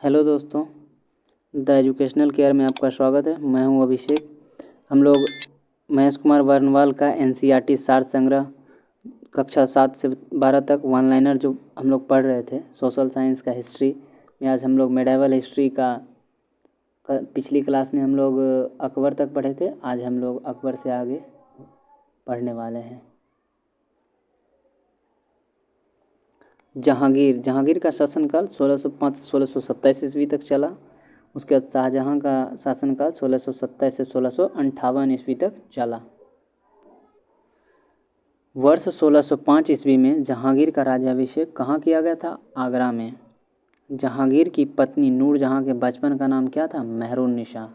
Hello दोस्तों, the educational care में आपका स्वागत है। मैं हूं अभिषेक। हम लोग महेश कुमार वर्णवाल का एनसीईआरटी सार संग्रह कक्षा 7 से 12 तक वन लाइनर जो हम लोग पढ़ रहे थे सोशल साइंस का हिस्ट्री में, आज हम लोग मेडाइवल हिस्ट्री का पिछली क्लास में हम लोग अकबर तक पढ़े थे। आज हम लोग अकबर से आगे पढ़ने वाले हैं। जहांगीर का शासनकाल 1605 से 1627 ईस्वी तक चला। उसके बाद शाहजहां का शासनकाल 1627 से 1658 ईस्वी तक चला। वर्ष 1605 ईस्वी में जहांगीर का राज्याभिषेक कहाँ किया गया था? आगरा में। जहांगीर की पत्नी नूरजहां के बचपन का नाम क्या था? मेहरुन्निसा।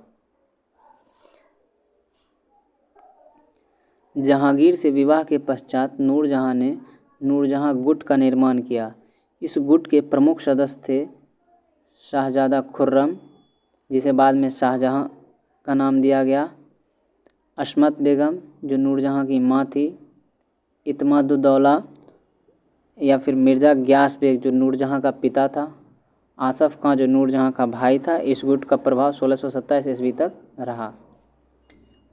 जहांगीर से विवाह के पश्चात नूरजहां ने नूरजहां गुट का निर्माण किया। इस गुट के प्रमुख सदस्य थे शाहजादा खुर्रम, जिसे बाद में शाहजहां का नाम दिया गया, अस्मत बेगम जो नूरजहां की मां थी, इत्मादुद्दौला या फिर मिर्ज़ा ग्यास बेग जो नूरजहां का पिता था, आसफ खां जो नूरजहां का भाई था। इस गुट का प्रभाव 1627 ईस्वी तक रहा।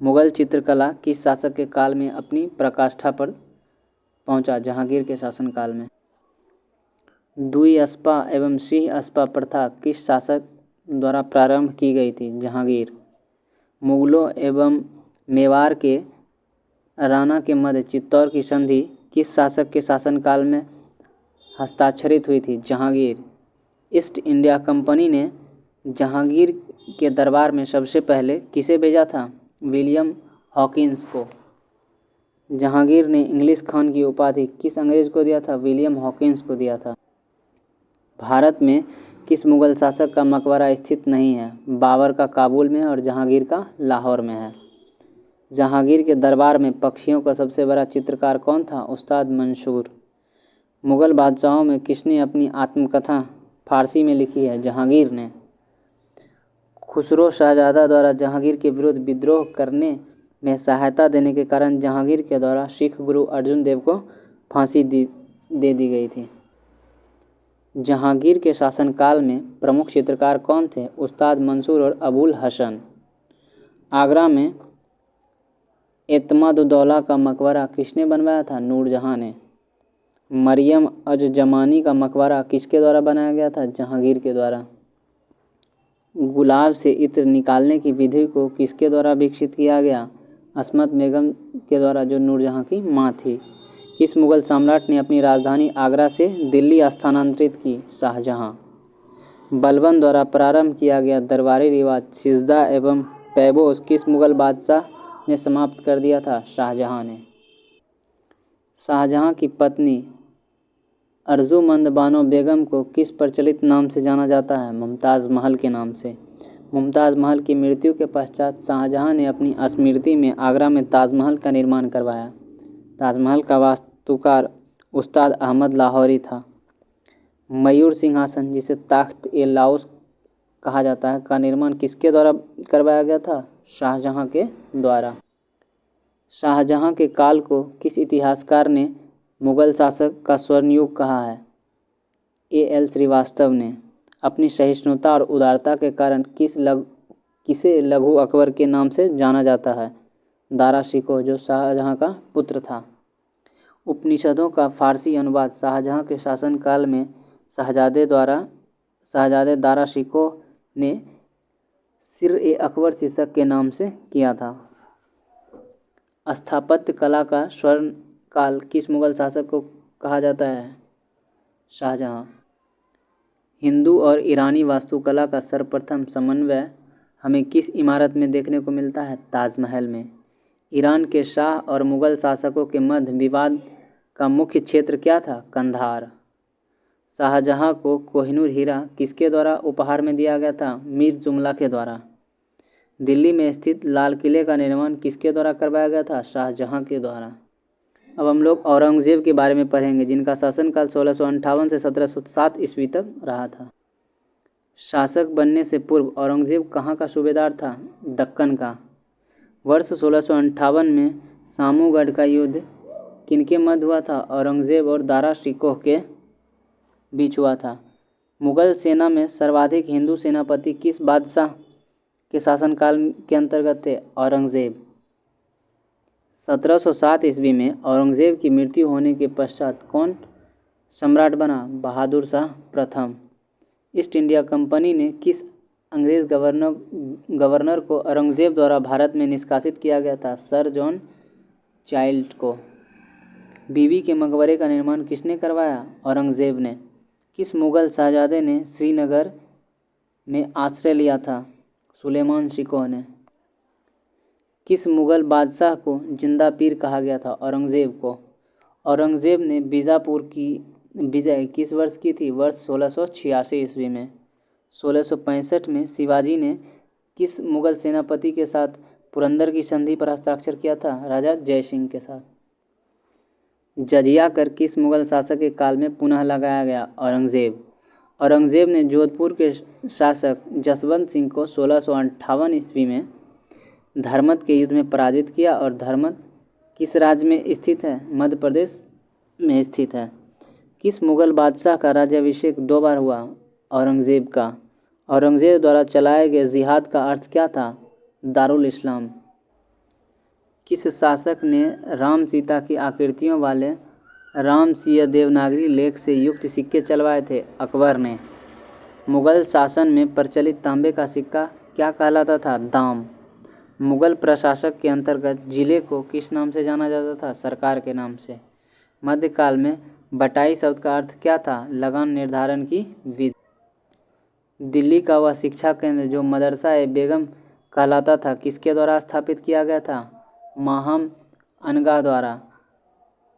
मुगल चित्रकला किस शासक के काल में अपनी पराकाष्ठा पर पहुंचा? जहांगीर के शासनकाल में। द्विअस्पा एवं सिंह अस्पा प्रथा किस शासक द्वारा प्रारंभ की गई थी? जहांगीर। मुगलों एवं मेवाड़ के राणा के मध्य चित्तौड़ की संधि किस शासक के शासनकाल में हस्ताक्षरित हुई थी? जहांगीर। ईस्ट इंडिया कंपनी ने जहांगीर के दरबार में सबसे पहले किसे भेजा था? विलियम हॉकिंस को। जहांगीर ने इंग्लिश खान की उपाधि किस अंग्रेज को दिया था? विलियम हॉकिंस को दिया था। भारत में किस मुगल शासक का मकबरा स्थित नहीं है? बाबर का काबुल में और जहांगीर का लाहौर में है। जहांगीर के दरबार में पक्षियों का सबसे बड़ा चित्रकार कौन था? उस्ताद मंसूर। मुगल बादशाहों में किसने अपनी आत्मकथा फारसी में लिखी है? जहांगीर ने। खुसरो शाहजदा द्वारा जहांगीर के विरुद्ध विद्रोह करने में सहायता देने के कारण जहांगीर के द्वारा सिख गुरु अर्जुन देव को फांसी दे दी गई थी। जहांगीर के शासनकाल में प्रमुख चित्रकार कौन थे? उस्ताद मंसूर और अबुल हसन। आगरा में एतमादुद्दौला का मकबरा किसने बनवाया था? नूरजहां ने। मरियम अज जमानी का मकबरा किसके द्वारा बनाया गया था? जहांगीर के द्वारा। गुलाब से इत्र निकालने की विधि को किसके द्वारा विकसित किया गया? अस्मत बेगम के द्वारा जो नूरजहां की मां थी। किस मुगल सम्राट ने अपनी राजधानी आगरा से दिल्ली स्थानांतरित की? शाहजहां। बलबन द्वारा प्रारंभ किया गया दरबारी रिवाज सिजदा एवं पैबोस किस मुगल बादशाह ने समाप्त कर दिया था? शाहजहां ने। शाहजहां की पत्नी अर्जुमंद बानो बेगम को किस प्रचलित नाम से जाना जाता है? मुमताज़ महल के नाम से। मुमताज़ महल की मृत्यु के पश्चात शाहजहां ने अपनी स्मृति में आगरा में ताजमहल का निर्माण करवाया। ताजमहल का वास्तुकार उस्ताद अहमद लाहौरी था। मयूर सिंहासन, जिसे तख्त ए लाउस कहा जाता है, का निर्माण किसके द्वारा करवाया गया था? शाहजहां के द्वारा। शाहजहां के काल को किस इतिहासकार ने मुगल शासक का स्वर्ण युग कहा है? A.L. श्रीवास्तव ने। अपनी सहिष्णुता और उदारता के कारण किसे लघु अकबर के नाम से जाना जाता है? दारा शिकोह जो शाहजहां का पुत्र था। उपनिषदों का फारसी अनुवाद शाहजहां के शासनकाल में शहजादे दारा शिकोह ने सिर-ए-अकबर शीर्षक के नाम से किया था। स्थापत्य कला का स्वर्ण काल किस मुगल शासक को कहा जाता है? शाहजहां। हिंदू और ईरानी वास्तुकला का सर्वप्रथम समन्वय हमें किस इमारत में देखने को मिलता है? ताजमहल में। ईरान के शाह और मुगल शासकों के मध्य विवाद का मुख्य क्षेत्र क्या था? कंधार। शाहजहां को कोहिनूर हीरा किसके द्वारा उपहार में दिया गया था? मीर जुमला के द्वारा। दिल्ली में स्थित लाल किले का निर्माण किसके द्वारा करवाया गया था? शाहजहां के द्वारा। अब हम लोग औरंगजेब के बारे में पढ़ेंगे, जिनका शासनकाल 1658 से 1707 ईस्वी तक रहा था। शासक बनने से पूर्व औरंगजेब कहाँ का सूबेदार था? दक्कन का। वर्ष 1658 में सामूगढ़ का युद्ध किनके मध्य हुआ था? औरंगजेब और दारा शिकोह के बीच हुआ था। मुगल सेना में सर्वाधिक हिंदू सेनापति किस बादशाह के शासनकाल के अंतर्गत थे? औरंगजेब। 1707 ईस्वी में औरंगजेब की मृत्यु होने के पश्चात कौन सम्राट बना? बहादुर शाह प्रथम। ईस्ट इंडिया कंपनी ने किस अंग्रेज गवर्नर को औरंगजेब द्वारा भारत में निष्कासित किया गया था? सर जॉन चाइल्ड को। बीबी के मकबरे का निर्माण किसने करवाया? औरंगजेब ने। किस मुगल शहजादे ने श्रीनगर में आश्रय लिया था? सुलेमान शिकोह ने। किस मुगल बादशाह को जिंदा पीर कहा गया था? औरंगजेब को। औरंगजेब ने बीजापुर की विजय किस वर्ष की थी? वर्ष 1686 ईस्वी में। 1665 में शिवाजी ने किस मुगल सेनापति के साथ पुरंदर की संधि पर हस्ताक्षर किया था? राजा जयसिंह के साथ। जजिया कर किस मुगल शासक के काल में पुनः लगाया गया? औरंगजेब। औरंगजेब ने जोधपुर के शासक जसवंत सिंह को 1658 ईस्वी में धर्मत के युद्ध में पराजित किया। और धर्मत किस राज्य में स्थित है? मध्य प्रदेश में स्थित है। किस मुगल बादशाह का राज्याभिषेक 2 बार हुआ? औरंगजेब का। औरंगजेब द्वारा चलाए गए जिहाद का अर्थ क्या था? दारुल इस्लाम। किस शासक ने राम सीता की आकृतियों वाले रामसिया देवनागरी लेख से युक्त सिक्के चलवाए थे? अकबर ने। मुगल शासन में प्रचलित तांबे का सिक्का क्या कहलाता था? दाम। मुगल प्रशासक के अंतर्गत जिले को किस नाम से जाना जाता था? सरकार के नाम से। मध्यकाल में बटाई शब्द का अर्थ क्या था? लगान निर्धारण की विधि। दिल्ली का वह शिक्षा केंद्र जो मदरसा ए बेगम कहलाता था किसके द्वारा स्थापित किया गया था? माहम अनगा द्वारा।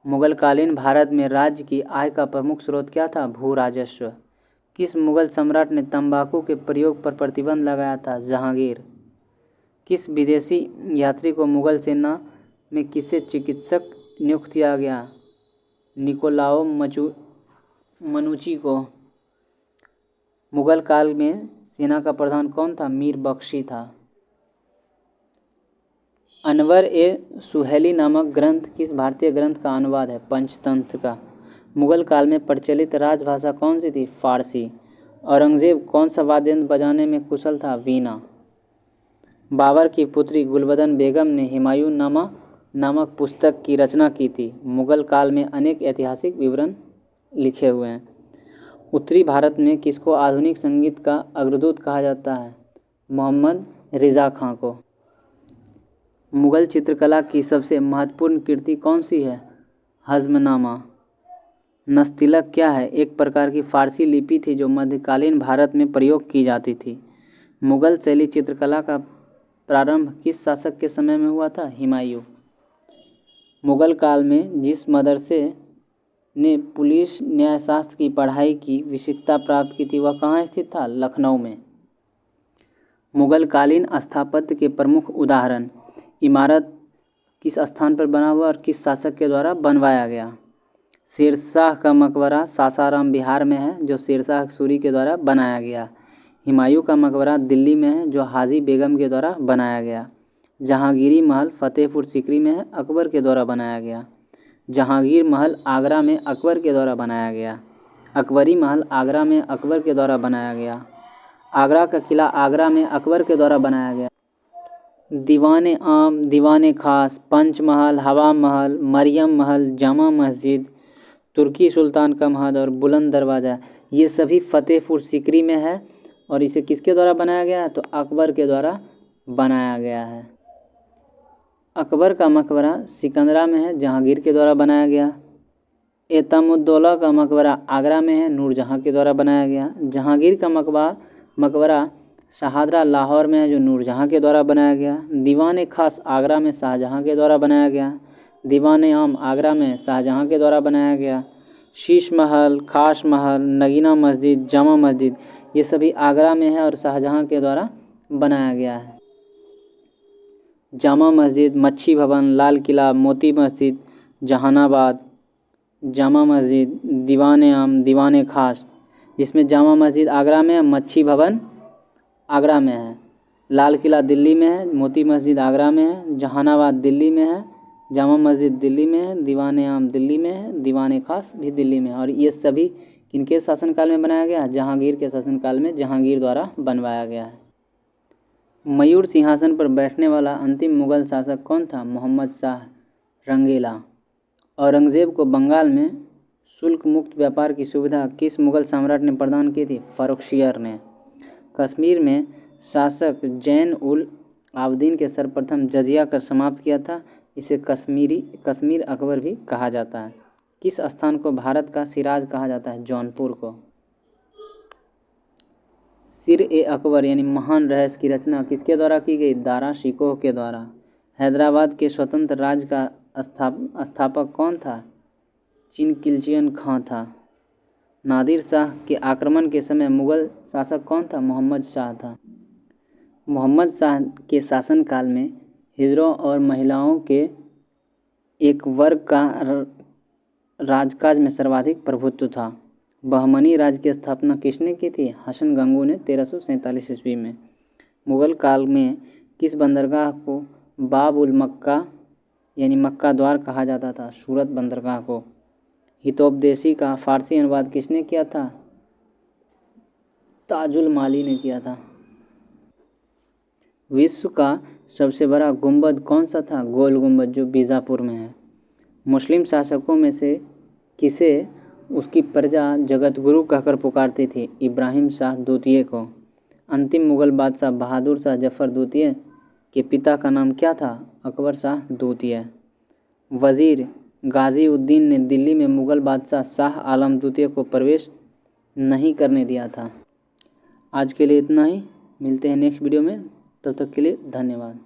मुगलकालीन भारत में राज्य की आय का प्रमुख स्रोत क्या था? भू राजस्व। किस मुगल सम्राट ने तंबाकू के प्रयोग पर प्रतिबंध लगाया था? जहांगीर। किस विदेशी यात्री को मुगल सेना में किसे चिकित्सक नियुक्त किया गया? निकोलाओ मनुची को। मुगल काल में सेना का प्रधान कौन था? मीर बख्शी था। अनवर ए सुहेली नामक ग्रंथ किस भारतीय ग्रंथ का अनुवाद है? पंचतंत्र का। मुगल काल में प्रचलित राजभाषा कौन सी थी? फारसी। औरंगजेब कौन सा वाद्य यंत्र बजाने में कुशल था? वीणा। बाबर की पुत्री गुलबदन बेगम ने हुमायूं नामा नामक पुस्तक की रचना की थी। मुगल काल में अनेक ऐतिहासिक विवरण लिखे हुए हैं। उत्तरी भारत में किसको आधुनिक संगीत का अग्रदूत कहा जाता है? मोहम्मद रिज़ा खां को। मुगल चित्रकला की सबसे महत्वपूर्ण कृति कौन सी है? हज़्मनामा। नस्तिलक क्या है? एक प्रकार की फारसी लिपि थी जो मध्यकालीन भारत में प्रयोग की जाती थी। मुगल शैली चित्रकला का प्रारंभ किस शासक के समय में हुआ था? हुमायूं। मुगल काल में जिस मदरसे ने पुलिस न्यायशास्त्र की पढ़ाई की विशिष्टता प्राप्त की थी वह कहाँ स्थित था? लखनऊ में। मुगलकालीन स्थापत्य के प्रमुख उदाहरण। इमारत किस स्थान पर बना हुआ और किस शासक के द्वारा बनवाया गया? शेरशाह का मकबरा सासाराम बिहार में है जो शेरशाह सूरी के द्वारा बनाया गया। हुमायूं का मकबरा दिल्ली में है जो हाजी बेगम के द्वारा बनाया गया। जहांगीरी महल फतेहपुर सीकरी में है, अकबर के द्वारा बनाया गया। जहांगीर महल आगरा में अकबर के द्वारा बनाया गया। अकबरी महल आगरा में अकबर के द्वारा बनाया गया। आगरा का किला आगरा में अकबर के द्वारा बनाया गया। दीवान आम, दीवान खास, पंचमहल, हवा महल, मरियम महल, जामा मस्जिद, तुर्की सुल्तान का महल और बुलंद दरवाज़ा ये सभी फतेहपुर सीकरी में है। और इसे किसके द्वारा बनाया गया है? तो अकबर के द्वारा बनाया गया है। अकबर का मकबरा सिकंदरा में है, जहांगीर के द्वारा बनाया गया। एतमुद्दौला का मकबरा आगरा में है, नूरजहां के द्वारा बनाया गया। जहांगीर का मकबरा शहादरा लाहौर में है जो नूरजहां के द्वारा बनाया गया। दीवान खास आगरा में शाहजहां के द्वारा बनाया गया। दीवान आम आगरा में शाहजहां के द्वारा बनाया गया। शीश महल, खास महल, नगीना मस्जिद, जामा मस्जिद ये सभी आगरा में है और शाहजहां के द्वारा बनाया गया है। जामा मस्जिद, मच्छी भवन, लाल किला, मोती मस्जिद, जहानाबाद, जामा मस्जिद, दीवान आम, दीवान खास, जिसमें जामा मस्जिद आगरा में है, मच्छी भवन आगरा में है, लाल किला दिल्ली में है, मोती मस्जिद आगरा में है, जहानाबाद दिल्ली में है, जामा मस्जिद दिल्ली में है, दीवान आम दिल्ली में है, दीवान खास भी दिल्ली में है। और ये सभी किनके शासनकाल में बनाया गया है? जहांगीर के शासनकाल में जहांगीर द्वारा बनवाया गया है। मयूर सिंहासन पर बैठने वाला अंतिम मुगल शासक कौन था? मोहम्मद शाह रंगीला। औरंगजेब को बंगाल में शुल्क मुक्त व्यापार की सुविधा किस मुगल सम्राट ने प्रदान की थी? फ़र्रुखशियर ने। कश्मीर में शासक जैन उल आबदीन के सर्वप्रथम जजिया कर समाप्त किया था। इसे कश्मीर अकबर भी कहा जाता है। किस स्थान को भारत का सिराज कहा जाता है? जौनपुर को। सिर-ए-अकबर यानी महान रहस्य की रचना किसके द्वारा की गई? दारा शिकोह के द्वारा। हैदराबाद के स्वतंत्र राज्य का स्थापक कौन था? चिनकिल्चियन खां था। नादिर शाह के आक्रमण के समय मुगल शासक कौन था? मोहम्मद शाह था। मोहम्मद शाह के शासनकाल में हिजड़ों और महिलाओं के एक वर्ग का राजकाज में सर्वाधिक प्रभुत्व था। बहमनी राज्य की स्थापना किसने की थी? हसन गंगू ने 1347 ईस्वी में। मुगल काल में किस बंदरगाह को बाब उल मक्का यानी मक्का द्वार कहा जाता था? सूरत बंदरगाह को। हितोपदेशी का फारसी अनुवाद किसने किया था? ताजुल माली ने किया था। विश्व का सबसे बड़ा गुंबद कौन सा था? गोल गुंबद, जो बीजापुर में है। मुस्लिम शासकों में से किसे उसकी प्रजा जगतगुरु कहकर पुकारती थी? इब्राहिम शाह द्वितीय को। अंतिम मुगल बादशाह बहादुर शाह जफर द्वितीय के पिता का नाम क्या था? अकबर शाह द्वितीय। वजीर गाजी उद्दीन ने दिल्ली में मुगल बादशाह शाह आलम द्वितीय को प्रवेश नहीं करने दिया था। आज के लिए इतना ही, मिलते हैं नेक्स्ट वीडियो में, तब तक के लिए धन्यवाद।